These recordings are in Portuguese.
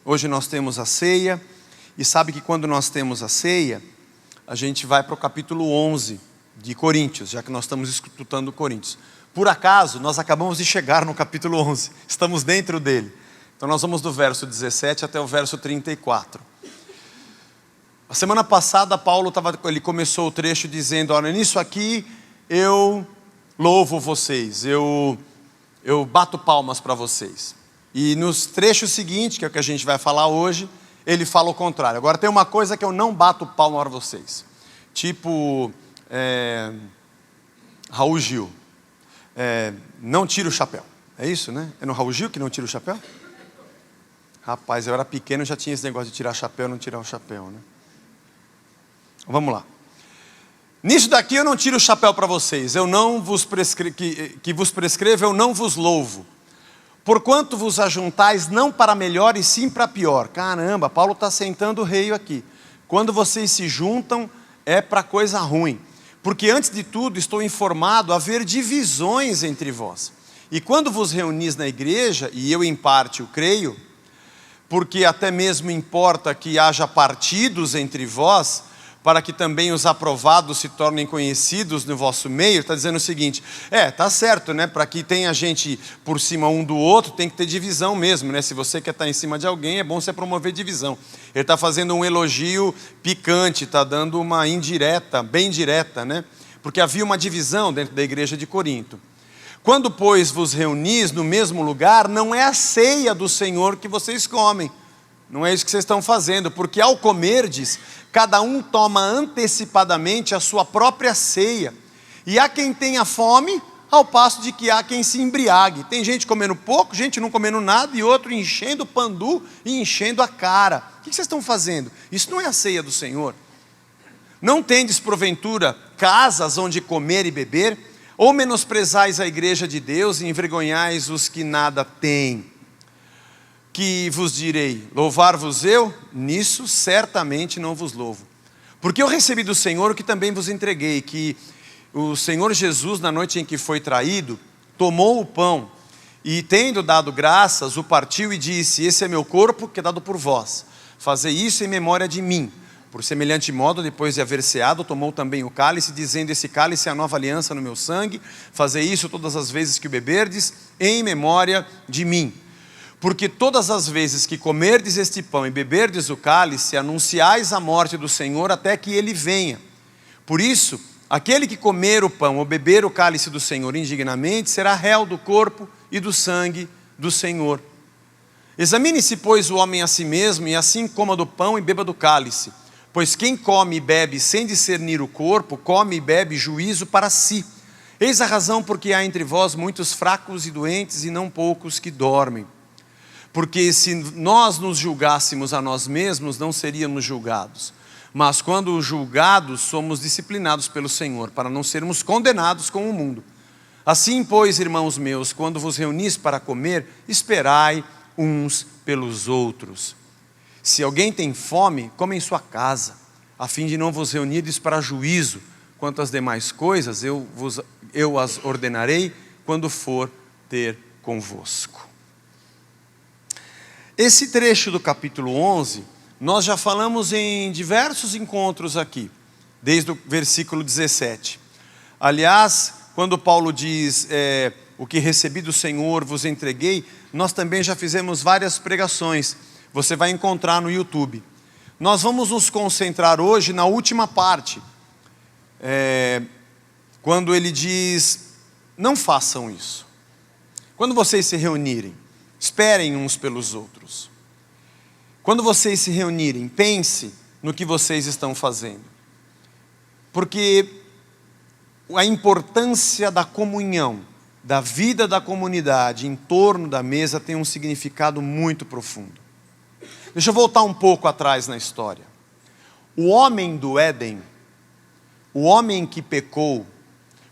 Hoje nós temos a ceia, e sabe que quando nós temos a ceia, a gente vai para o capítulo 11 de Coríntios, já que nós estamos escutando Coríntios. Por acaso, nós acabamos de chegar no capítulo 11, estamos dentro dele. Então nós vamos do verso 17 até o verso 34. A semana passada, Paulo ele começou o trecho dizendo: olha, nisso aqui eu louvo vocês, eu bato palmas para vocês. E nos trechos seguintes, que é o que a gente vai falar hoje, ele fala o contrário. Agora tem uma coisa que eu não bato palma para vocês. Tipo, Raul Gil. Não tira o chapéu. É isso, né? É no Raul Gil que não tira o chapéu? Rapaz, eu era pequeno, já tinha esse negócio de tirar chapéu, não tirar o chapéu, né? Vamos lá. Nisso daqui eu não tiro o chapéu para vocês. Eu não vos que vos prescrevo, eu não vos louvo. Porquanto vos ajuntais não para melhor e sim para pior. Caramba, Paulo está sentando o rei aqui. Quando vocês se juntam é para coisa ruim. Porque antes de tudo estou informado haver divisões entre vós. E quando vos reunis na igreja, e eu em parte o creio, porque até mesmo importa que haja partidos entre vós, para que também os aprovados se tornem conhecidos no vosso meio. Está dizendo o seguinte, tá certo, né? Para que tenha gente por cima um do outro, tem que ter divisão mesmo, né? Se você quer estar em cima de alguém, é bom você promover divisão. Ele está fazendo um elogio picante, está dando uma indireta, bem direta, né? Porque havia uma divisão dentro da igreja de Corinto. Quando, pois, vos reunis no mesmo lugar, não é a ceia do Senhor que vocês comem. Não é isso que vocês estão fazendo, porque ao comerdes, cada um toma antecipadamente a sua própria ceia. E há quem tenha fome, ao passo de que há quem se embriague. Tem gente comendo pouco, gente não comendo nada, e outro enchendo o pandu e enchendo a cara. O que vocês estão fazendo? Isso não é a ceia do Senhor. Não tendes, porventura, casas onde comer e beber? Ou menosprezais a igreja de Deus e envergonhais os que nada têm? Que vos direi, louvar-vos eu? Nisso certamente não vos louvo. Porque eu recebi do Senhor o que também vos entreguei, que o Senhor Jesus, na noite em que foi traído, tomou o pão e, tendo dado graças, o partiu e disse: esse é meu corpo que é dado por vós. Fazei isso em memória de mim. Por semelhante modo, depois de haver ceado, tomou também o cálice, dizendo: esse cálice é a nova aliança no meu sangue. Fazei isso todas as vezes que o beberdes, em memória de mim. Porque todas as vezes que comerdes este pão e beberdes o cálice, anunciais a morte do Senhor até que Ele venha. Por isso, aquele que comer o pão ou beber o cálice do Senhor indignamente, será réu do corpo e do sangue do Senhor. Examine-se, pois, o homem a si mesmo, e assim coma do pão e beba do cálice. Pois quem come e bebe sem discernir o corpo, come e bebe juízo para si. Eis a razão porque há entre vós muitos fracos e doentes, e não poucos que dormem. Porque se nós nos julgássemos a nós mesmos, não seríamos julgados. Mas quando julgados, somos disciplinados pelo Senhor, para não sermos condenados com o mundo. Assim, pois, irmãos meus, quando vos reunis para comer, esperai uns pelos outros. Se alguém tem fome, coma em sua casa, a fim de não vos reunirdes para juízo. Quanto às demais coisas, eu as ordenarei quando for ter convosco. Esse trecho do capítulo 11, nós já falamos em diversos encontros aqui, desde o versículo 17. Aliás, quando Paulo diz, o que recebi do Senhor vos entreguei, nós também já fizemos várias pregações, você vai encontrar no YouTube. Nós vamos nos concentrar hoje na última parte, quando ele diz, não façam isso. Quando vocês se reunirem, esperem uns pelos outros. Quando vocês se reunirem, pense no que vocês estão fazendo. Porque a importância da comunhão, da vida da comunidade em torno da mesa tem um significado muito profundo. Deixa eu voltar um pouco atrás na história. O homem do Éden, o homem que pecou,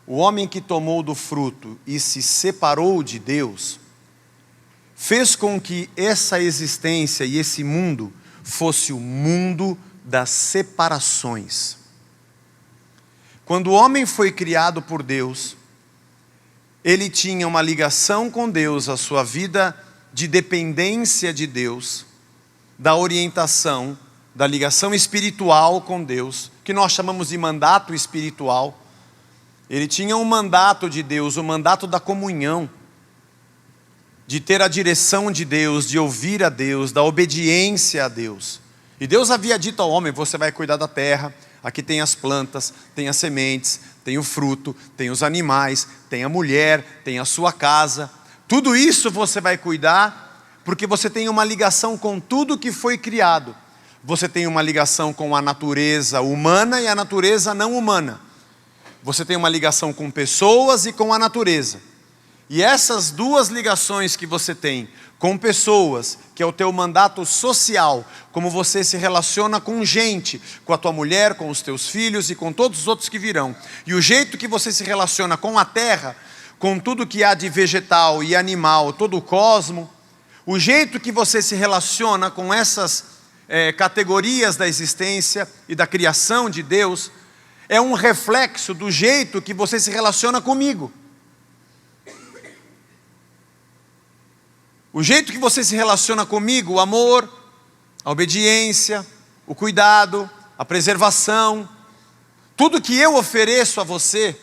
o homem que tomou do fruto e se separou de Deus, fez com que essa existência e esse mundo fosse o mundo das separações. Quando o homem foi criado por Deus, ele tinha uma ligação com Deus, a sua vida de dependência de Deus, da orientação, da ligação espiritual com Deus, que nós chamamos de mandato espiritual. Ele tinha um mandato de Deus, o mandato da comunhão, de ter a direção de Deus, de ouvir a Deus, da obediência a Deus. E Deus havia dito ao homem: você vai cuidar da terra, aqui tem as plantas, tem as sementes, tem o fruto, tem os animais, tem a mulher, tem a sua casa. Tudo isso você vai cuidar, porque você tem uma ligação com tudo que foi criado. Você tem uma ligação com a natureza humana e a natureza não humana. Você tem uma ligação com pessoas e com a natureza. E essas duas ligações que você tem com pessoas, que é o teu mandato social, como você se relaciona com gente, com a tua mulher, com os teus filhos e com todos os outros que virão. E o jeito que você se relaciona com a terra, com tudo que há de vegetal e animal, todo o cosmo, o jeito que você se relaciona com essas categorias da existência e da criação de Deus, é um reflexo do jeito que você se relaciona comigo. O jeito que você se relaciona comigo, o amor, a obediência, o cuidado, a preservação, tudo que eu ofereço a você,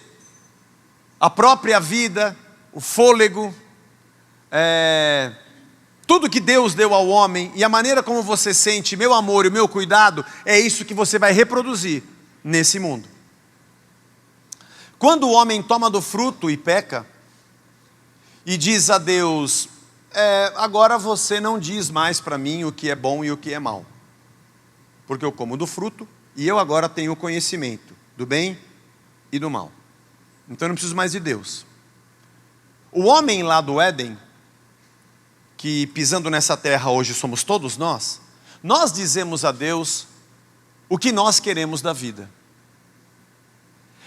a própria vida, o fôlego, tudo que Deus deu ao homem e a maneira como você sente meu amor e o meu cuidado, é isso que você vai reproduzir nesse mundo. Quando o homem toma do fruto e peca, e diz a Deus: agora você não diz mais para mim o que é bom e o que é mal, porque eu como do fruto e eu agora tenho o conhecimento do bem e do mal, então eu não preciso mais de Deus. O homem lá do Éden, que pisando nessa terra hoje somos todos nós dizemos a Deus o que nós queremos da vida.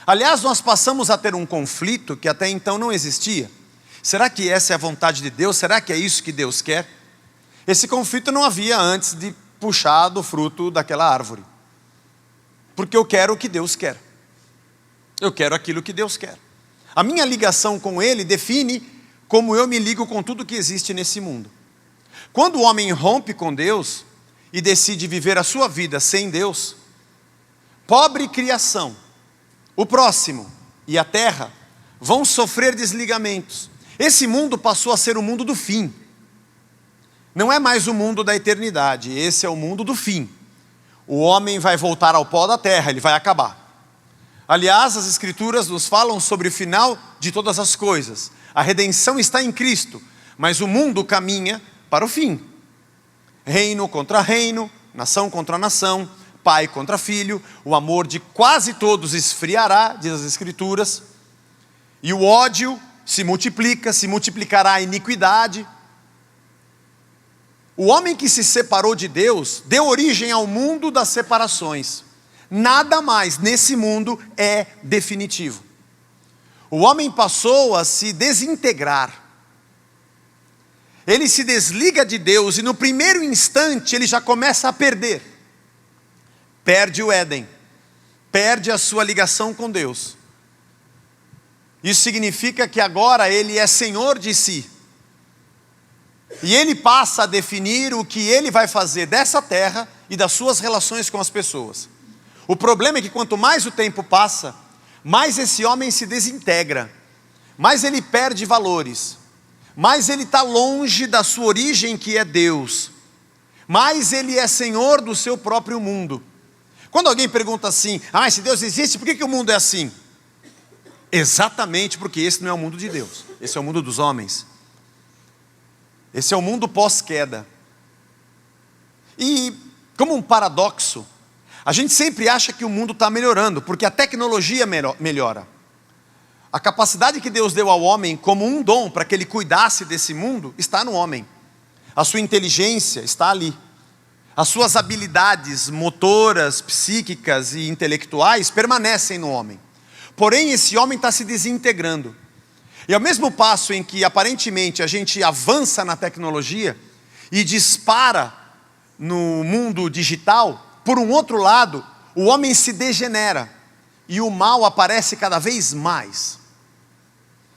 Aliás, nós passamos a ter um conflito que até então não existia. Será que essa é a vontade de Deus? Será que é isso que Deus quer? Esse conflito não havia antes de puxar do fruto daquela árvore. Porque eu quero o que Deus quer. Eu quero aquilo que Deus quer. A minha ligação com Ele define como eu me ligo com tudo que existe nesse mundo. Quando o homem rompe com Deus e decide viver a sua vida sem Deus, pobre criação, o próximo e a terra vão sofrer desligamentos. Esse mundo passou a ser o mundo do fim. Não é mais o mundo da eternidade, esse é o mundo do fim. O homem vai voltar ao pó da terra, ele vai acabar. Aliás, as Escrituras nos falam sobre o final de todas as coisas. A redenção está em Cristo, mas o mundo caminha para o fim. Reino contra reino, nação contra nação, pai contra filho, o amor de quase todos esfriará, diz as Escrituras, e o ódio se multiplicará a iniquidade. O homem que se separou de Deus deu origem ao mundo das separações. Nada mais nesse mundo é definitivo. O homem passou a se desintegrar. Ele se desliga de Deus e no primeiro instante ele já começa a perder. Perde o Éden, perde a sua ligação com Deus. Isso significa que agora ele é senhor de si. E ele passa a definir o que ele vai fazer dessa terra e das suas relações com as pessoas. O problema é que quanto mais o tempo passa, mais esse homem se desintegra, mais ele perde valores, mais ele está longe da sua origem que é Deus, mais ele é senhor do seu próprio mundo. Quando alguém pergunta assim: se Deus existe, por que o mundo é assim? Exatamente porque esse não é o mundo de Deus, esse é o mundo dos homens. Esse é o mundo pós-queda. E como um paradoxo, a gente sempre acha que o mundo está melhorando, porque a tecnologia melhora. A capacidade que Deus deu ao homem como um dom para que ele cuidasse desse mundo, está no homem. A sua inteligência está ali. As suas habilidades motoras, psíquicas e intelectuais permanecem no homem. Porém, esse homem está se desintegrando. E ao mesmo passo em que aparentemente a gente avança na tecnologia e dispara no mundo digital, por um outro lado, o homem se degenera e o mal aparece cada vez mais.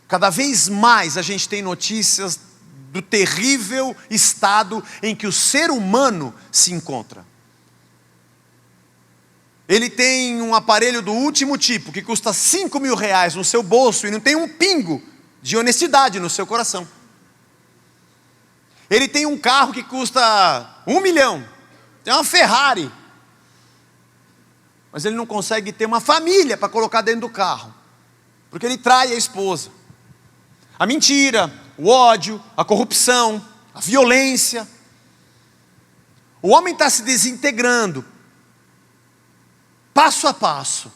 Cada vez mais a gente tem notícias do terrível estado em que o ser humano se encontra. Ele tem um aparelho do último tipo, que custa R$5.000 no seu bolso e não tem um pingo de honestidade no seu coração. Ele tem um carro que custa R$1 milhão, tem uma Ferrari, mas ele não consegue ter uma família para colocar dentro do carro, porque ele trai a esposa. A mentira, o ódio, a corrupção, a violência. O homem está se desintegrando, passo a passo.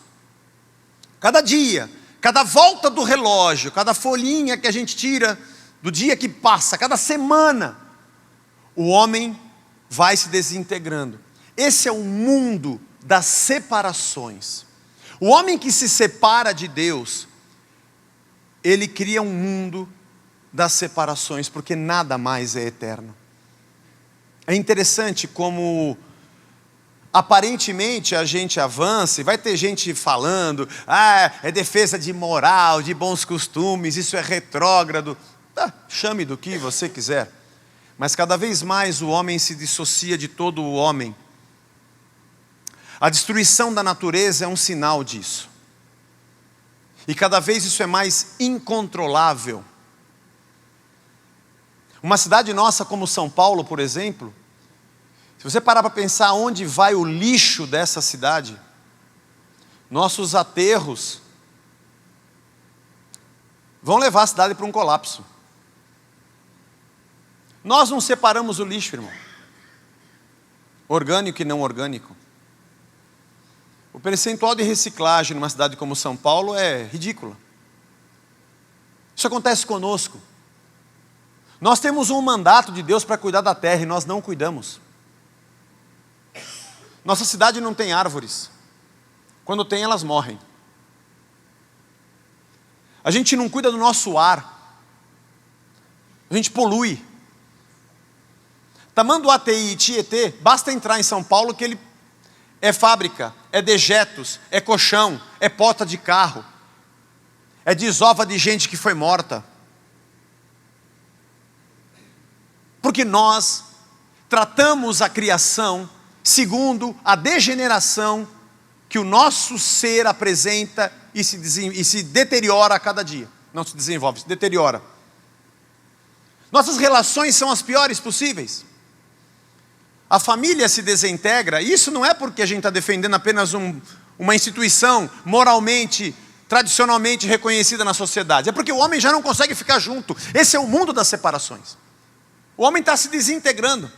Cada dia, cada volta do relógio, cada folhinha que a gente tira do dia que passa, cada semana, o homem vai se desintegrando. Esse é o mundo das separações. O homem que se separa de Deus, ele cria um mundo das separações, porque nada mais é eterno. É interessante como aparentemente a gente avança, e vai ter gente falando, é defesa de moral, de bons costumes, isso é retrógrado. Chame do que você quiser. Mas cada vez mais o homem se dissocia de todo o homem. A destruição da natureza é um sinal disso. E cada vez isso é mais incontrolável. Uma cidade nossa como São Paulo, por exemplo, se você parar para pensar onde vai o lixo dessa cidade, nossos aterros vão levar a cidade para um colapso. Nós não separamos o lixo, irmão. Orgânico e não orgânico. O percentual de reciclagem numa cidade como São Paulo é ridículo. Isso acontece conosco. Nós temos um mandato de Deus para cuidar da terra e nós não cuidamos. Nossa cidade não tem árvores. Quando tem, elas morrem. A gente não cuida do nosso ar. A gente polui. Tamanduateí e Tietê, basta entrar em São Paulo que ele é fábrica, é dejetos, é colchão, é porta de carro, é desova de gente que foi morta. Porque nós tratamos a criação segundo a degeneração que o nosso ser apresenta e se deteriora a cada dia. Não se desenvolve, se deteriora. Nossas relações são as piores possíveis. A família se desintegra, e isso não é porque a gente está defendendo apenas uma instituição moralmente, tradicionalmente reconhecida na sociedade. É porque o homem já não consegue ficar junto. Esse é o mundo das separações. O homem está se desintegrando.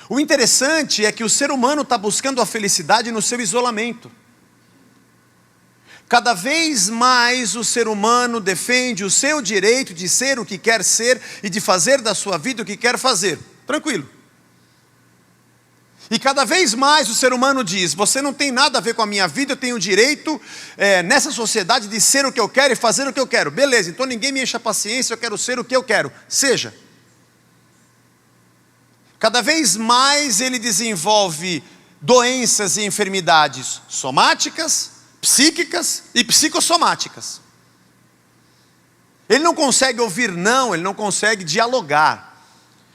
O interessante é que o ser humano está buscando a felicidade no seu isolamento. Cada vez mais o ser humano defende o seu direito de ser o que quer ser e de fazer da sua vida o que quer fazer. Tranquilo. E cada vez mais o ser humano diz, você não tem nada a ver com a minha vida, eu tenho o direito nessa sociedade de ser o que eu quero e fazer o que eu quero. Beleza, então ninguém me enche a paciência, eu quero ser o que eu quero. Seja. Cada vez mais ele desenvolve doenças e enfermidades somáticas, psíquicas e psicossomáticas. Ele não consegue ouvir não, ele não consegue dialogar.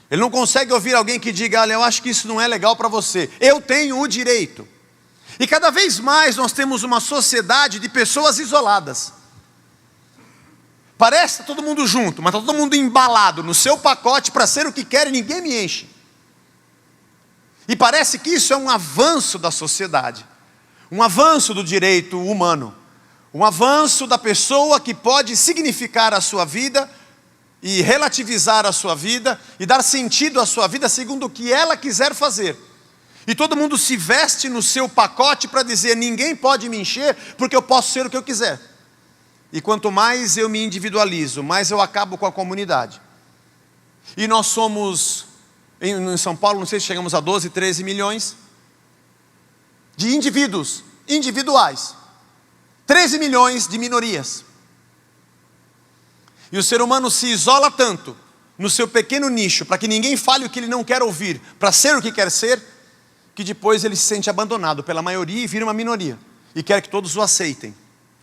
Ele não consegue ouvir alguém que diga, olha, eu acho que isso não é legal para você. Eu tenho o direito. E cada vez mais nós temos uma sociedade de pessoas isoladas. Parece que está todo mundo junto, mas está todo mundo embalado no seu pacote para ser o que quer e ninguém me enche. E parece que isso é um avanço da sociedade. Um avanço do direito humano. Um avanço da pessoa que pode significar a sua vida e relativizar a sua vida e dar sentido à sua vida segundo o que ela quiser fazer. E todo mundo se veste no seu pacote para dizer, ninguém pode me encher porque eu posso ser o que eu quiser. E quanto mais eu me individualizo, mais eu acabo com a comunidade. E nós somos, em São Paulo, não sei se chegamos a 12, 13 milhões de indivíduos, individuais. 13 milhões de minorias. E o ser humano se isola tanto no seu pequeno nicho, para que ninguém fale o que ele não quer ouvir, para ser o que quer ser, que depois ele se sente abandonado pela maioria e vira uma minoria. E quer que todos o aceitem,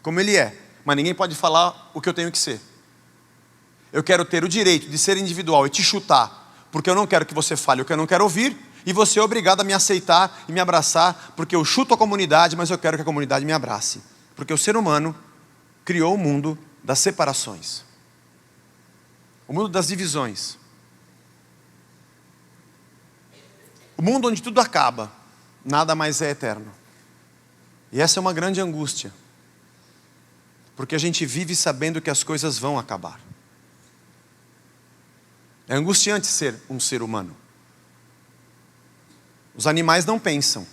como ele é. Mas ninguém pode falar o que eu tenho que ser. Eu quero ter o direito de ser individual e te chutar, porque eu não quero que você fale o que eu não quero ouvir, e você é obrigado a me aceitar e me abraçar, porque eu chuto a comunidade, mas eu quero que a comunidade me abrace. Porque o ser humano criou o mundo das separações, o mundo das divisões, o mundo onde tudo acaba, nada mais é eterno. E essa é uma grande angústia, porque a gente vive sabendo que as coisas vão acabar. É angustiante ser um ser humano. Os animais não pensam.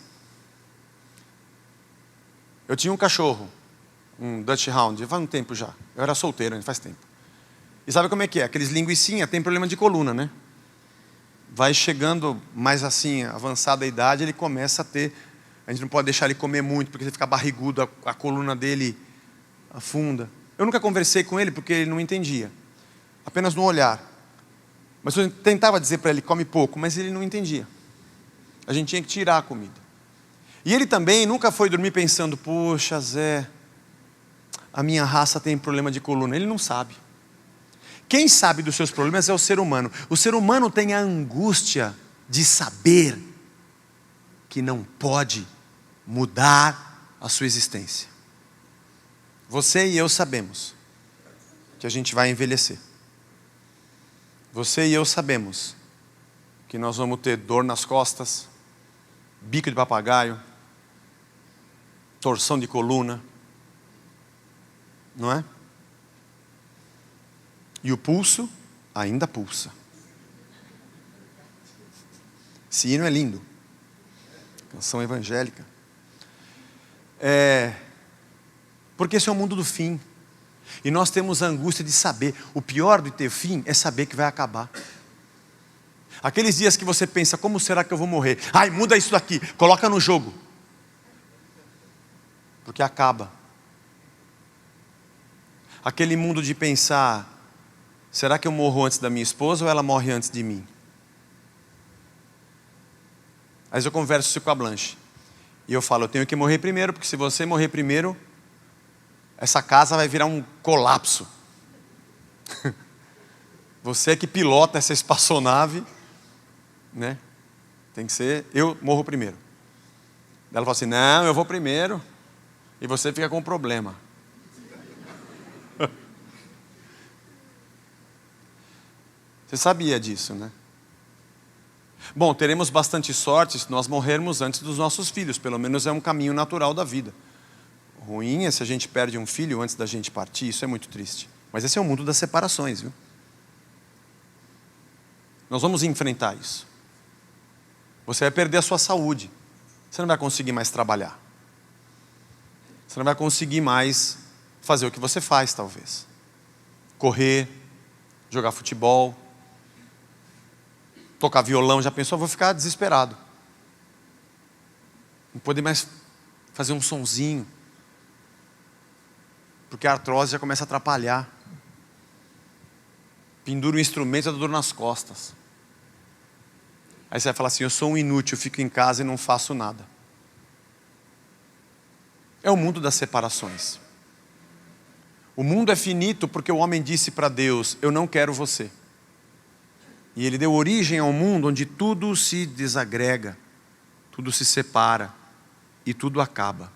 Eu tinha um cachorro, um Dutch Hound, faz um tempo já. Eu era solteiro, faz tempo. E sabe como é que é? Aqueles linguicinha tem problema de coluna, né? Vai chegando mais assim, avançada a idade, ele começa a ter... A gente não pode deixar ele comer muito, porque ele fica barrigudo, a coluna dele afunda. Eu nunca conversei com ele, porque ele não entendia. Apenas no olhar. Mas eu tentava dizer para ele, come pouco, mas ele não entendia. A gente tinha que tirar a comida. E ele também nunca foi dormir pensando, poxa Zé, a minha raça tem problema de coluna. Ele não sabe. Quem sabe dos seus problemas é o ser humano. O ser humano tem a angústia de saber que não pode mudar a sua existência. Você e eu sabemos que a gente vai envelhecer. Você e eu sabemos que nós vamos ter dor nas costas, bico de papagaio, torção de coluna, não é? E o pulso ainda pulsa. Esse hino é lindo. Canção evangélica. Porque esse é o mundo do fim. E nós temos a angústia de saber. O pior de ter fim é saber que vai acabar. Aqueles dias que você pensa, como será que eu vou morrer? Ai, muda isso daqui, coloca no jogo. Porque acaba. Aquele mundo de pensar, será que eu morro antes da minha esposa ou ela morre antes de mim? Aí eu converso com a Blanche. E eu falo, eu tenho que morrer primeiro, porque se você morrer primeiro, essa casa vai virar um colapso. Você é que pilota essa espaçonave, né? Tem que ser, eu morro primeiro. Ela fala assim, não, eu vou primeiro, e você fica com um problema. Você sabia disso, né? Bom, teremos bastante sorte se nós morrermos antes dos nossos filhos, pelo menos é um caminho natural da vida. Ruim é se a gente perde um filho antes da gente partir, isso é muito triste. Mas esse é o mundo das separações, viu? Nós vamos enfrentar isso. Você vai perder a sua saúde. Você não vai conseguir mais trabalhar. Você não vai conseguir mais fazer o que você faz, talvez. Correr, jogar futebol, tocar violão. Já pensou? Eu vou ficar desesperado. Não poder mais fazer um sonzinho. Porque a artrose já começa a atrapalhar. Pendura um instrumento e dá dor nas costas. Aí você vai falar assim, eu sou um inútil, eu fico em casa e não faço nada. É o mundo das separações. O mundo é finito porque o homem disse para Deus, eu não quero você. E ele deu origem ao mundo onde tudo se desagrega, tudo se separa e tudo acaba.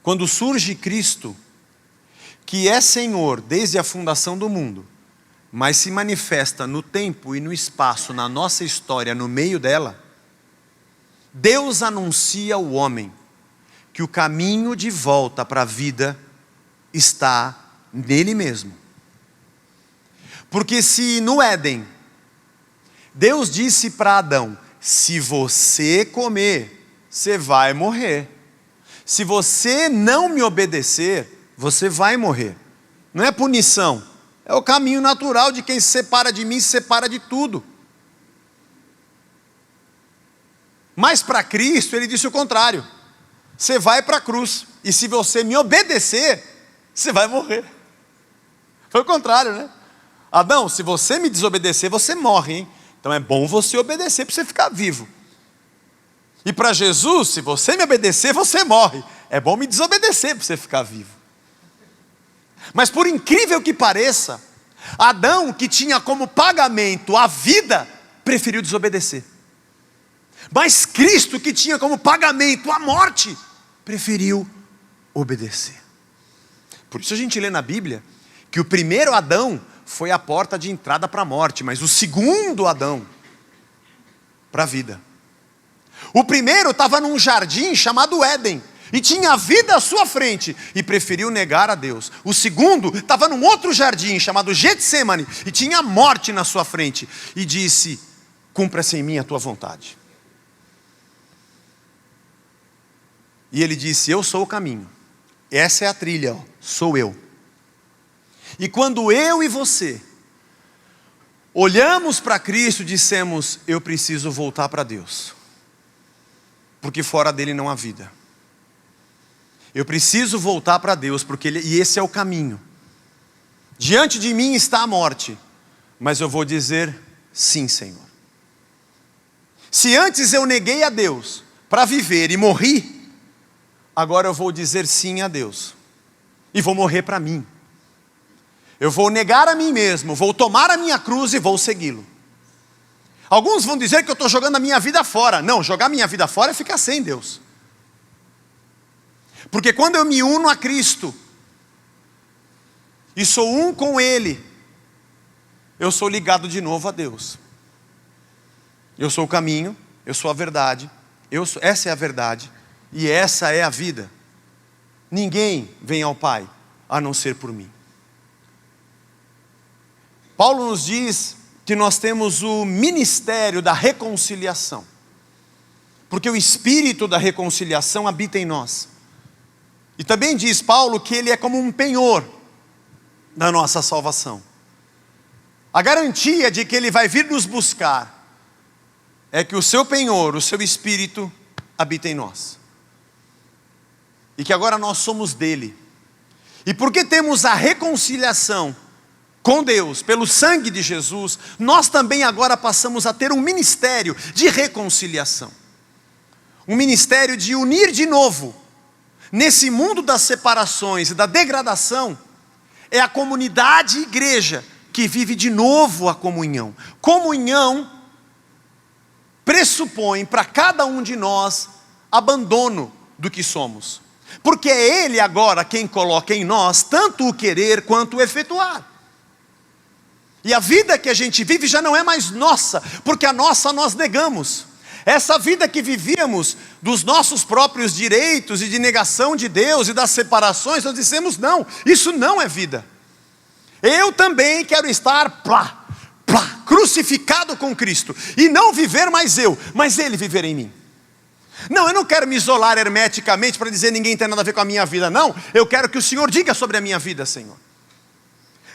Quando surge Cristo, que é Senhor desde a fundação do mundo, mas se manifesta no tempo e no espaço, na nossa história, no meio dela, Deus anuncia ao homem que o caminho de volta para a vida está nele mesmo. Porque se no Éden, Deus disse para Adão, se você comer, você vai morrer. Se você não me obedecer, você vai morrer. Não é punição, é o caminho natural de quem se separa de mim, se separa de tudo. Mas para Cristo, ele disse o contrário. Você vai para a cruz, e se você me obedecer, você vai morrer. Foi o contrário, né? Adão, se você me desobedecer, você morre, hein? Então é bom você obedecer para você ficar vivo. E para Jesus, se você me obedecer, você morre. É bom me desobedecer para você ficar vivo. Mas por incrível que pareça, Adão, que tinha como pagamento a vida, preferiu desobedecer. Mas Cristo, que tinha como pagamento a morte, preferiu obedecer. Por isso a gente lê na Bíblia que o primeiro Adão foi a porta de entrada para a morte, mas o segundo Adão para a vida. O primeiro estava num jardim chamado Éden e tinha a vida à sua frente e preferiu negar a Deus. O segundo estava num outro jardim chamado Getsêmani e tinha a morte na sua frente e disse: cumpra-se em mim a tua vontade. E ele disse: eu sou o caminho, essa é a trilha, sou eu. E quando eu e você olhamos para Cristo, dissemos: eu preciso voltar para Deus, porque fora dele não há vida. Eu preciso voltar para Deus, porque e esse é o caminho. Diante de mim está a morte, mas eu vou dizer: sim, Senhor. Se antes eu neguei a Deus para viver e morri, agora eu vou dizer sim a Deus e vou morrer para mim. Eu vou negar a mim mesmo, vou tomar a minha cruz e vou segui-lo. Alguns vão dizer que eu estou jogando a minha vida fora. Não, jogar minha vida fora é ficar sem Deus. Porque quando eu me uno a Cristo e sou um com Ele, eu sou ligado de novo a Deus. Eu sou o caminho, eu sou a verdade, essa é a verdade e essa é a vida. Ninguém vem ao Pai a não ser por mim. Paulo nos diz que nós temos o ministério da reconciliação, porque o Espírito da reconciliação habita em nós. E também diz Paulo que ele é como um penhor da nossa salvação. A garantia de que ele vai vir nos buscar é que o seu penhor, o seu Espírito, habita em nós. E que agora nós somos dele. E porque temos a reconciliação com Deus, pelo sangue de Jesus, nós também agora passamos a ter um ministério de reconciliação. Um ministério de unir de novo. Nesse mundo das separações e da degradação, é a comunidade igreja que vive de novo a comunhão. Comunhão pressupõe para cada um de nós abandono do que somos. Porque é Ele agora quem coloca em nós tanto o querer quanto o efetuar. E a vida que a gente vive já não é mais nossa, porque a nossa nós negamos. Essa vida que vivíamos dos nossos próprios direitos e de negação de Deus e das separações, nós dissemos: não, isso não é vida. Eu também quero estar crucificado com Cristo e não viver mais eu, mas Ele viver em mim. Não, eu não quero me isolar hermeticamente para dizer ninguém tem nada a ver com a minha vida. Não, eu quero que o Senhor diga sobre a minha vida, Senhor.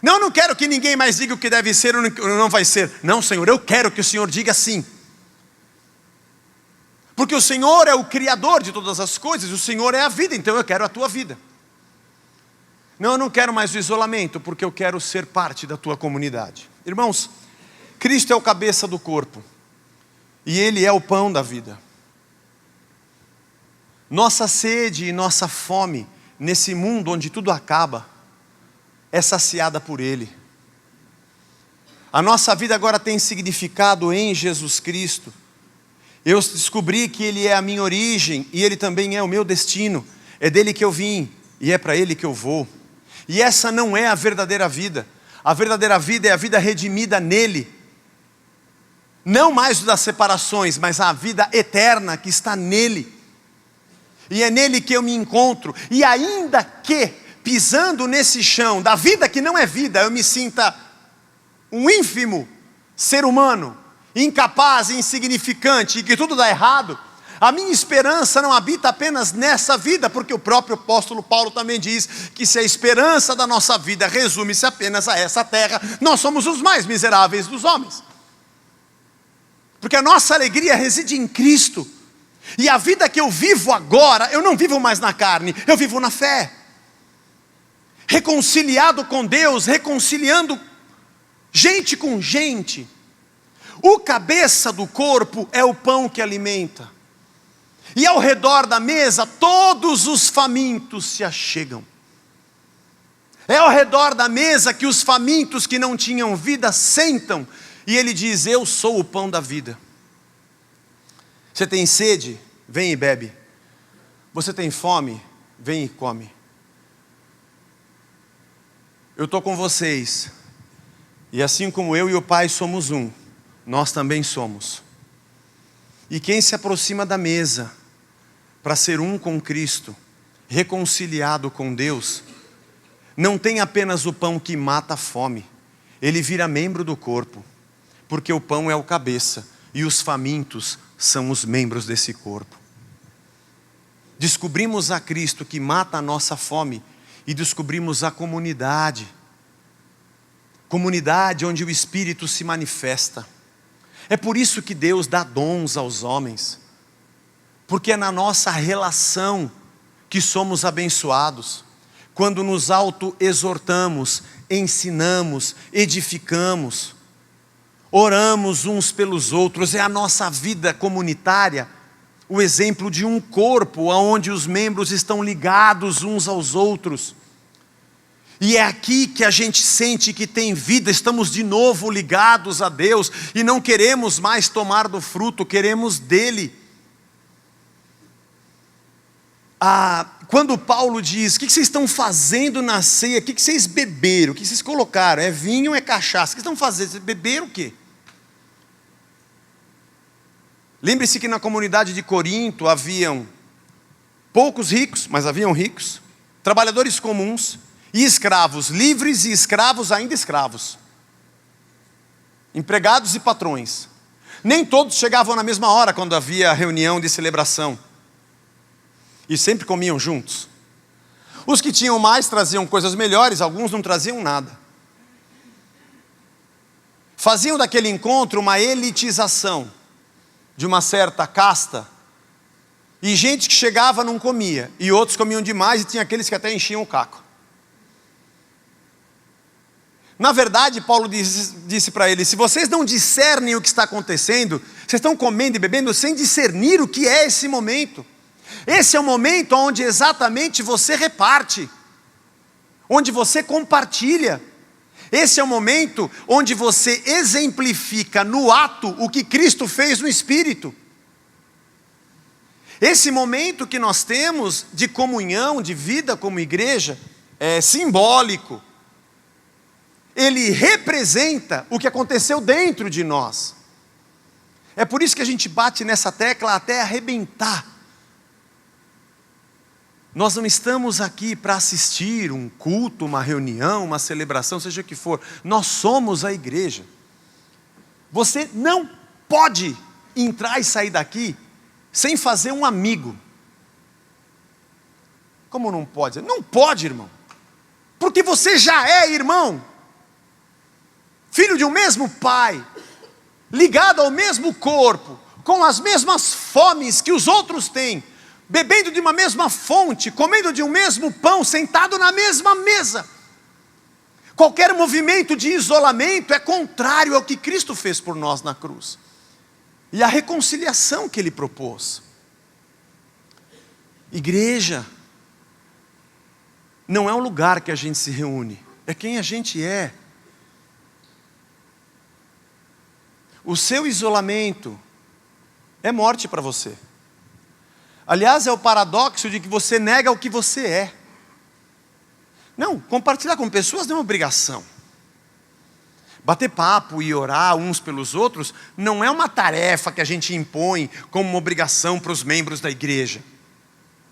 Não, eu não quero que ninguém mais diga o que deve ser ou não vai ser. Não, Senhor, eu quero que o Senhor diga sim. Porque o Senhor é o Criador de todas as coisas, o Senhor é a vida, então eu quero a tua vida. Não, eu não quero mais o isolamento, porque eu quero ser parte da tua comunidade. Irmãos, Cristo é o cabeça do corpo, e Ele é o pão da vida. Nossa sede e nossa fome, nesse mundo onde tudo acaba, é saciada por Ele. A nossa vida agora tem significado em Jesus Cristo. Eu descobri que Ele é a minha origem e Ele também é o meu destino. É dele que eu vim e é para Ele que eu vou. E essa não é a verdadeira vida. A verdadeira vida é a vida redimida nele. Não mais das separações, mas a vida eterna que está nele. E é nele que eu me encontro. E ainda que, pisando nesse chão da vida que não é vida, eu me sinta um ínfimo ser humano, incapaz, insignificante, e que tudo dá errado, a minha esperança não habita apenas nessa vida, porque o próprio apóstolo Paulo também diz que se a esperança da nossa vida resume-se apenas a essa terra, nós somos os mais miseráveis dos homens. Porque a nossa alegria reside em Cristo. E a vida que eu vivo agora, eu não vivo mais na carne, eu vivo na fé. Reconciliado com Deus, reconciliando gente com gente. O cabeça do corpo é o pão que alimenta. E ao redor da mesa, todos os famintos se achegam. É ao redor da mesa que os famintos que não tinham vida sentam. E ele diz: eu sou o pão da vida. Você tem sede? Vem e bebe. Você tem fome? Vem e come. Eu estou com vocês. E assim como eu e o Pai somos um, nós também somos. E quem se aproxima da mesa para ser um com Cristo, reconciliado com Deus, não tem apenas o pão que mata a fome, ele vira membro do corpo, porque o pão é o cabeça e os famintos são os membros desse corpo. Descobrimos a Cristo que mata a nossa fome e descobrimos a comunidade onde o Espírito se manifesta. É por isso que Deus dá dons aos homens, porque é na nossa relação que somos abençoados. Quando nos auto-exortamos, ensinamos, edificamos, oramos uns pelos outros, é a nossa vida comunitária, o exemplo de um corpo, onde os membros estão ligados uns aos outros. E é aqui que a gente sente que tem vida, estamos de novo ligados a Deus, e não queremos mais tomar do fruto, queremos dele. Quando Paulo diz: o que vocês estão fazendo na ceia? O que vocês beberam? O que vocês colocaram? É vinho ou é cachaça? O que vocês estão fazendo? Vocês beberam o quê? Lembre-se que na comunidade de Corinto haviam poucos ricos, mas haviam ricos, trabalhadores comuns e escravos, livres e escravos ainda escravos, empregados e patrões. Nem todos chegavam na mesma hora quando havia reunião de celebração, e sempre comiam juntos. Os que tinham mais traziam coisas melhores, alguns não traziam nada. Faziam daquele encontro uma elitização de uma certa casta, e gente que chegava não comia, e outros comiam demais, e tinha aqueles que até enchiam o caco. Na verdade, Paulo disse para eles: se vocês não discernem o que está acontecendo, vocês estão comendo e bebendo sem discernir o que é esse momento. Esse é o momento onde exatamente você reparte, onde você compartilha. Esse é o momento onde você exemplifica no ato o que Cristo fez no Espírito. Esse momento que nós temos de comunhão, de vida como igreja, é simbólico. Ele representa o que aconteceu dentro de nós. É por isso que a gente bate nessa tecla até arrebentar. Nós não estamos aqui para assistir um culto, uma reunião, uma celebração, seja o que for. Nós somos a igreja. Você não pode entrar e sair daqui sem fazer um amigo. Como não pode? Não pode, irmão. Porque você já é irmão. Filho de um mesmo pai, ligado ao mesmo corpo, com as mesmas fomes que os outros têm, bebendo de uma mesma fonte, comendo de um mesmo pão, sentado na mesma mesa. Qualquer movimento de isolamento é contrário ao que Cristo fez por nós na cruz, e a reconciliação que Ele propôs. Igreja não é um lugar que a gente se reúne, é quem a gente é. O seu isolamento é morte para você. Aliás, é o paradoxo de que você nega o que você é. Não, compartilhar com pessoas não é uma obrigação. Bater papo e orar uns pelos outros não é uma tarefa que a gente impõe como uma obrigação para os membros da igreja.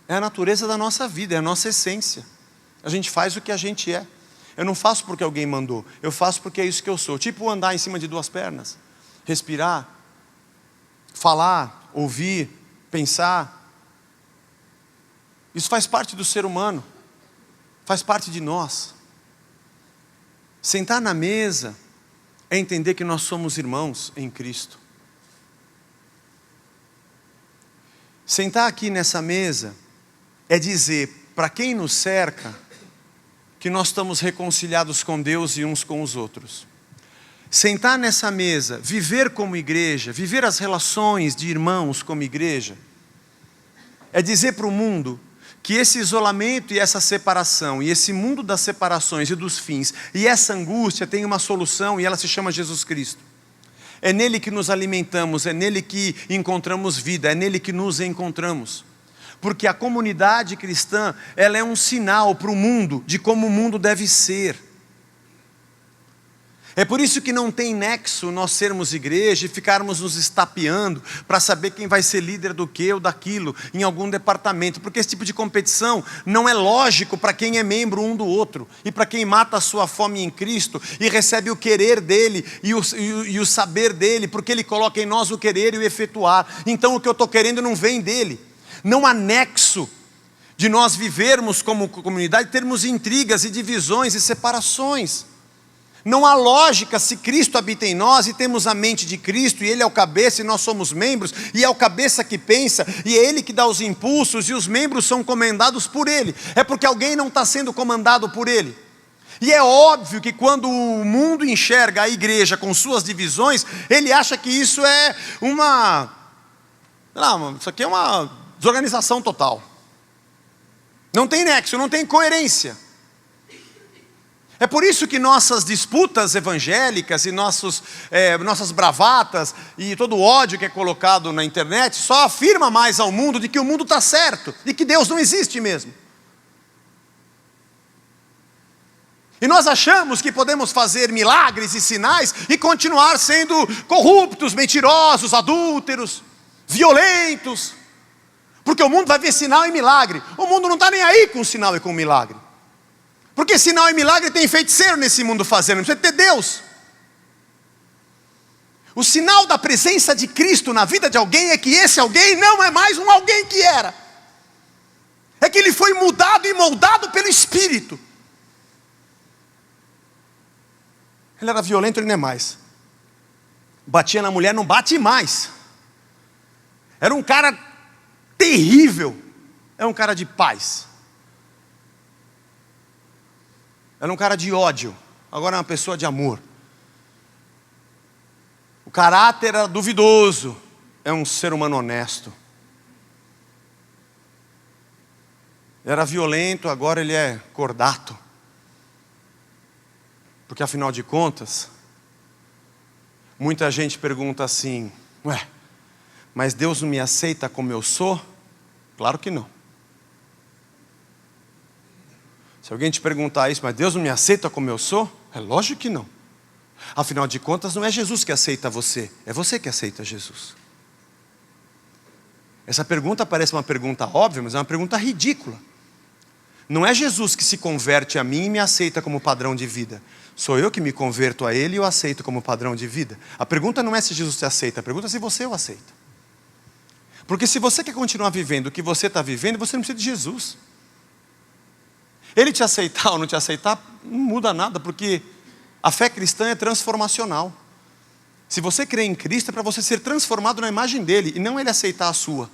É a natureza da nossa vida, é a nossa essência. A gente faz o que a gente é. Eu não faço porque alguém mandou, eu faço porque é isso que eu sou. Tipo andar em cima de duas pernas, respirar, falar, ouvir, pensar. Isso faz parte do ser humano, faz parte de nós. Sentar na mesa é entender que nós somos irmãos em Cristo. Sentar aqui nessa mesa é dizer para quem nos cerca que nós estamos reconciliados com Deus e uns com os outros. Sentar nessa mesa, viver como igreja, viver as relações de irmãos como igreja, é dizer para o mundo que esse isolamento e essa separação, e esse mundo das separações e dos fins, e essa angústia tem uma solução e ela se chama Jesus Cristo. É nele que nos alimentamos, é nele que encontramos vida, é nele que nos encontramos. Porque a comunidade cristã, ela é um sinal para o mundo de como o mundo deve ser. É por isso que não tem nexo nós sermos igreja e ficarmos nos estapeando para saber quem vai ser líder do que ou daquilo em algum departamento. Porque esse tipo de competição não é lógico para quem é membro um do outro. E para quem mata a sua fome em Cristo e recebe o querer dele e o saber dele. Porque ele coloca em nós o querer e o efetuar. Então o que eu estou querendo não vem dele. Não há nexo de nós vivermos como comunidade, termos intrigas e divisões e separações. Não há lógica se Cristo habita em nós e temos a mente de Cristo e Ele é o cabeça e nós somos membros e é o cabeça que pensa e é Ele que dá os impulsos e os membros são comandados por Ele. É porque alguém não está sendo comandado por Ele. E é óbvio que quando o mundo enxerga a igreja com suas divisões, ele acha que isso é isso aqui é uma desorganização total. Não tem nexo, não tem coerência. É por isso que nossas disputas evangélicas e nossas bravatas e todo o ódio que é colocado na internet só afirma mais ao mundo de que o mundo está certo e que Deus não existe mesmo. E nós achamos que podemos fazer milagres e sinais e continuar sendo corruptos, mentirosos, adúlteros, violentos, porque o mundo vai ver sinal e milagre. O mundo não está nem aí com sinal e com milagre. Porque sinal e milagre tem feiticeiro nesse mundo fazendo, não precisa ter Deus. O sinal da presença de Cristo na vida de alguém é que esse alguém não é mais um alguém que era. É que ele foi mudado e moldado pelo Espírito. Ele era violento, ele não é mais. Batia na mulher, não bate mais. Era um cara terrível. É um cara de paz. Era um cara de ódio, agora é uma pessoa de amor. O caráter era duvidoso, é um ser humano honesto. Era violento, agora ele é cordato. Porque afinal de contas, muita gente pergunta assim, mas Deus não me aceita como eu sou? Claro que não. Se alguém te perguntar isso, mas Deus não me aceita como eu sou? É lógico que não. Afinal de contas, não é Jesus que aceita você, é você que aceita Jesus. Essa pergunta parece uma pergunta óbvia, mas é uma pergunta ridícula. Não é Jesus que se converte a mim e me aceita como padrão de vida. Sou eu que me converto a Ele e o aceito como padrão de vida. A pergunta não é se Jesus te aceita, a pergunta é se você o aceita. Porque se você quer continuar vivendo o que você está vivendo, você não precisa de Jesus. Ele te aceitar ou não te aceitar, não muda nada, porque a fé cristã é transformacional. Se você crê em Cristo, é para você ser transformado na imagem dele, e não ele aceitar a sua.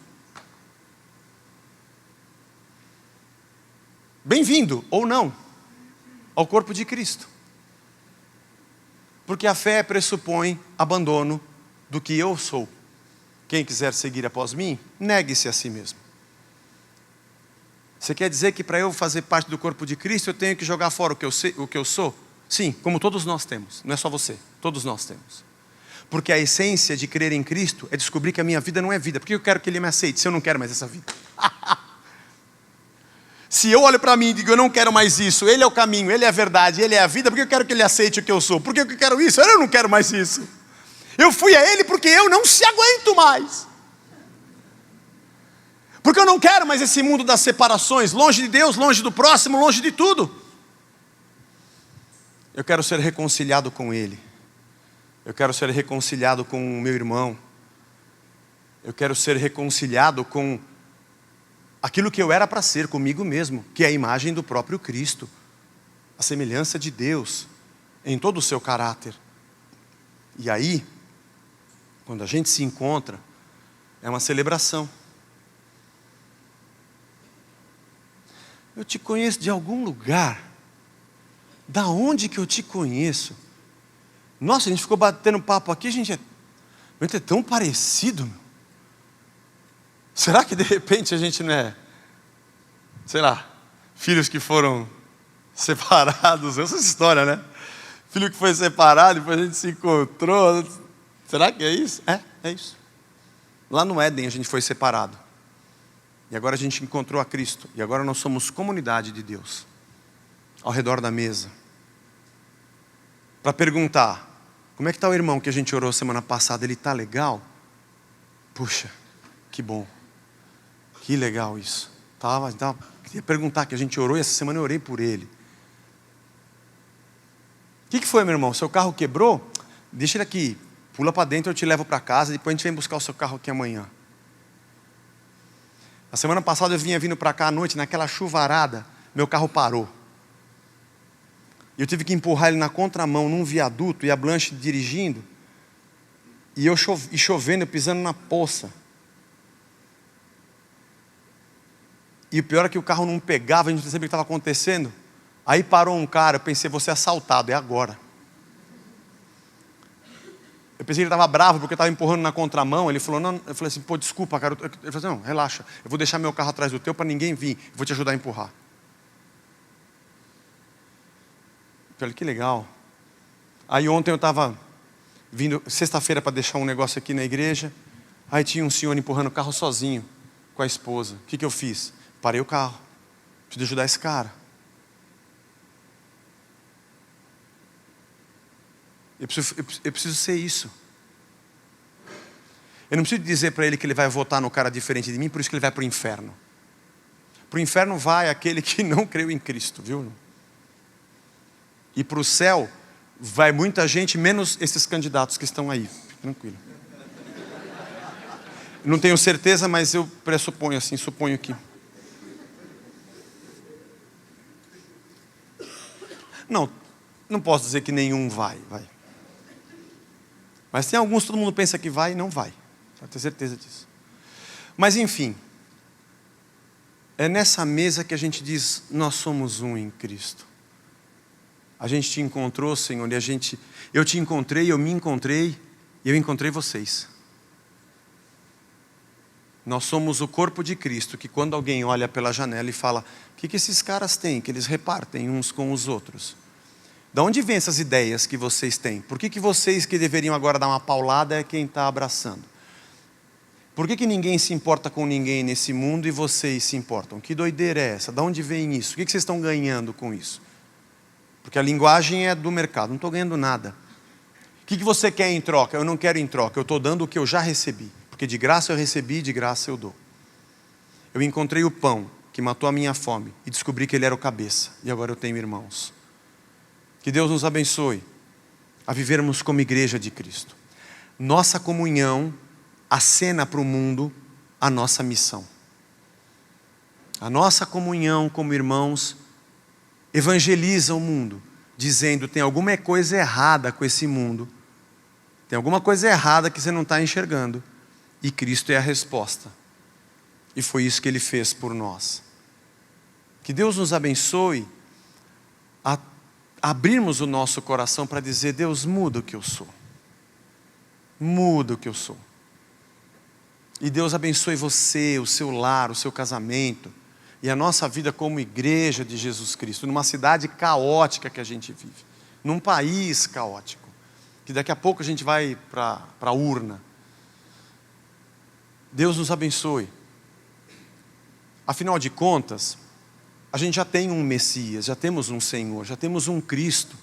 Bem-vindo, ou não, ao corpo de Cristo. Porque a fé pressupõe abandono do que eu sou. Quem quiser seguir após mim, negue-se a si mesmo. Você quer dizer que para eu fazer parte do corpo de Cristo, eu tenho que jogar fora o que eu sou? Sim, como todos nós temos. Não é só você, todos nós temos. Porque a essência de crer em Cristo é descobrir que a minha vida não é vida. Por que eu quero que Ele me aceite se eu não quero mais essa vida? Se eu olho para mim e digo, eu não quero mais isso, Ele é o caminho, Ele é a verdade, Ele é a vida, por que eu quero que Ele aceite o que eu sou? Por que eu quero isso? Eu não quero mais isso. Eu fui a Ele porque eu não se aguento mais. Porque eu não quero mais esse mundo das separações, longe de Deus, longe do próximo, longe de tudo. Eu quero ser reconciliado com Ele. Eu quero ser reconciliado com o meu irmão. Eu quero ser reconciliado com aquilo que eu era para ser comigo mesmo, que é a imagem do próprio Cristo, a semelhança de Deus em todo o seu caráter. E aí, quando a gente se encontra, é uma celebração. Eu te conheço de algum lugar. Da onde que eu te conheço? Nossa, a gente ficou batendo papo aqui, a gente é tão parecido. Meu. Será que de repente a gente não é sei lá, filhos que foram separados, essa história, né? Filho que foi separado, depois a gente se encontrou. Será que é isso? É isso. Lá no Éden a gente foi separado. E agora a gente encontrou a Cristo. E agora nós somos comunidade de Deus. Ao redor da mesa. Para perguntar, como é que está o irmão que a gente orou semana passada? Ele está legal? Puxa, que bom. Que legal isso. Queria perguntar, que a gente orou e essa semana eu orei por ele. O que foi, meu irmão? Seu carro quebrou? Deixa ele aqui. Pula para dentro, eu te levo para casa. Depois a gente vem buscar o seu carro aqui amanhã. A semana passada eu vindo para cá à noite, naquela chuvarada, meu carro parou. Eu tive que empurrar ele na contramão, num viaduto, e a Blanche dirigindo. E eu chovendo, eu pisando na poça. E o pior é que o carro não pegava, a gente não sabia o que estava acontecendo. Aí parou um cara, eu pensei, vou ser assaltado, é agora. Eu pensei que ele estava bravo porque eu estava empurrando na contramão. Ele falou, não, eu falei assim, pô, desculpa, cara. Ele falou assim, não, relaxa, eu vou deixar meu carro atrás do teu para ninguém vir, eu vou te ajudar a empurrar. Eu falei, que legal. Aí ontem eu estava vindo, sexta-feira, para deixar um negócio aqui na igreja. Aí tinha um senhor empurrando o carro sozinho, com a esposa. O que eu fiz? Parei o carro, preciso ajudar esse cara. Eu preciso ser isso. Eu não preciso dizer para ele que ele vai votar no cara diferente de mim, por isso que ele vai para o inferno. Para o inferno vai aquele que não creu em Cristo, viu? E para o céu vai muita gente, menos esses candidatos que estão aí. Tranquilo. Não tenho certeza, mas eu pressuponho assim, suponho que. Não posso dizer que nenhum vai. Mas tem alguns, todo mundo pensa que vai e não vai. Pode ter certeza disso. Mas enfim, é nessa mesa que a gente diz, nós somos um em Cristo. A gente te encontrou, Senhor, e eu te encontrei, eu me encontrei, e eu encontrei vocês. Nós somos o corpo de Cristo, que quando alguém olha pela janela e fala, o que esses caras têm, que eles repartem uns com os outros? De onde vêm essas ideias que vocês têm? Por que vocês que deveriam agora dar uma paulada é quem está abraçando? Por que ninguém se importa com ninguém nesse mundo e vocês se importam? Que doideira é essa? De onde vem isso? O que vocês estão ganhando com isso? Porque a linguagem é do mercado, não estou ganhando nada. O que você quer em troca? Eu não quero em troca, eu estou dando o que eu já recebi. Porque de graça eu recebi, de graça eu dou. Eu encontrei o pão que matou a minha fome e descobri que ele era o cabeça. E agora eu tenho irmãos. Que Deus nos abençoe a vivermos como igreja de Cristo. Nossa comunhão acena para o mundo a nossa missão. A nossa comunhão como irmãos evangeliza o mundo, dizendo, tem alguma coisa errada com esse mundo, tem alguma coisa errada que você não está enxergando, e Cristo é a resposta. E foi isso que Ele fez por nós. Que Deus nos abençoe a abrirmos o nosso coração para dizer, Deus, muda o que eu sou. Muda o que eu sou. E Deus abençoe você, o seu lar, o seu casamento, e a nossa vida como igreja de Jesus Cristo, numa cidade caótica que a gente vive, num país caótico, que daqui a pouco a gente vai para a urna. Deus nos abençoe. Afinal de contas, a gente já tem um Messias, já temos um Senhor, já temos um Cristo.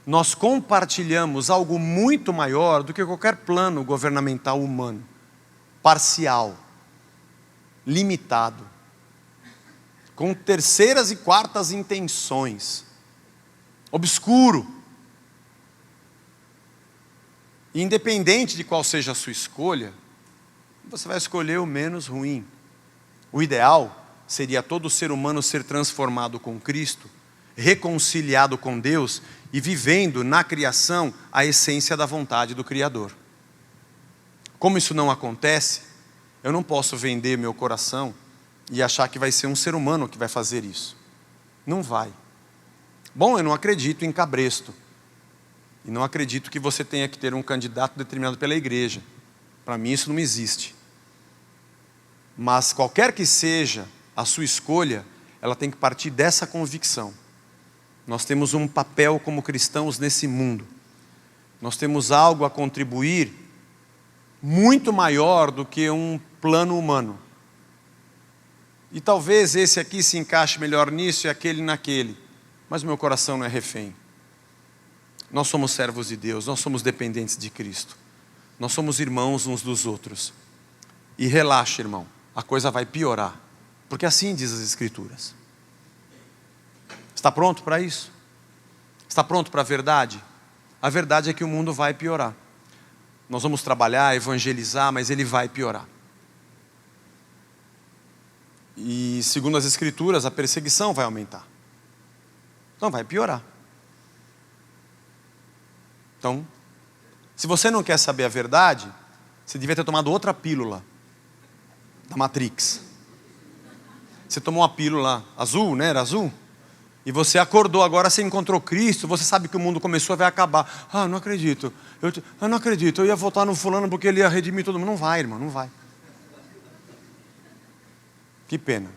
Nós compartilhamos algo muito maior do que qualquer plano governamental humano, parcial, limitado, com terceiras e quartas intenções, obscuro. E independente de qual seja a sua escolha, você vai escolher o menos ruim. O ideal seria todo ser humano ser transformado com Cristo, reconciliado com Deus e vivendo na criação a essência da vontade do Criador. Como isso não acontece, eu não posso vender meu coração e achar que vai ser um ser humano que vai fazer isso. Não vai. Bom, eu não acredito em cabresto. E não acredito que você tenha que ter um candidato determinado pela igreja. Para mim isso não existe. Mas qualquer que seja a sua escolha, ela tem que partir dessa convicção. Nós temos um papel como cristãos nesse mundo. Nós temos algo a contribuir muito maior do que um plano humano. E talvez esse aqui se encaixe melhor nisso e aquele naquele. Mas o meu coração não é refém. Nós somos servos de Deus, nós somos dependentes de Cristo. Nós somos irmãos uns dos outros. E relaxa, irmão, a coisa vai piorar. Porque assim diz as Escrituras. Está pronto para isso? Está pronto para a verdade? A verdade é que o mundo vai piorar. Nós vamos trabalhar, evangelizar, mas ele vai piorar. E segundo as Escrituras, a perseguição vai aumentar. Então vai piorar. Então, se você não quer saber a verdade, você devia ter tomado outra pílula da Matrix. Você tomou uma pílula azul, né? Era azul? E você acordou agora, você encontrou Cristo, você sabe que o mundo começou, vai acabar. Ah, não acredito. Eu não acredito, eu ia votar no fulano porque ele ia redimir todo mundo. Não vai, irmão, não vai. Que pena.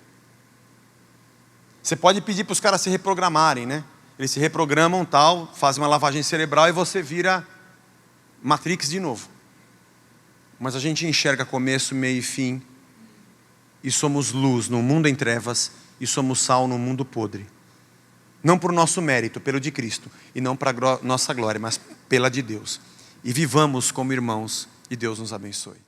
Você pode pedir para os caras se reprogramarem, né? Eles se reprogramam, tal, fazem uma lavagem cerebral e você vira Matrix de novo. Mas a gente enxerga começo, meio e fim. E somos luz no mundo em trevas e somos sal no mundo podre. Não por nosso mérito, pelo de Cristo. E não para nossa glória, mas pela de Deus. E vivamos como irmãos e Deus nos abençoe.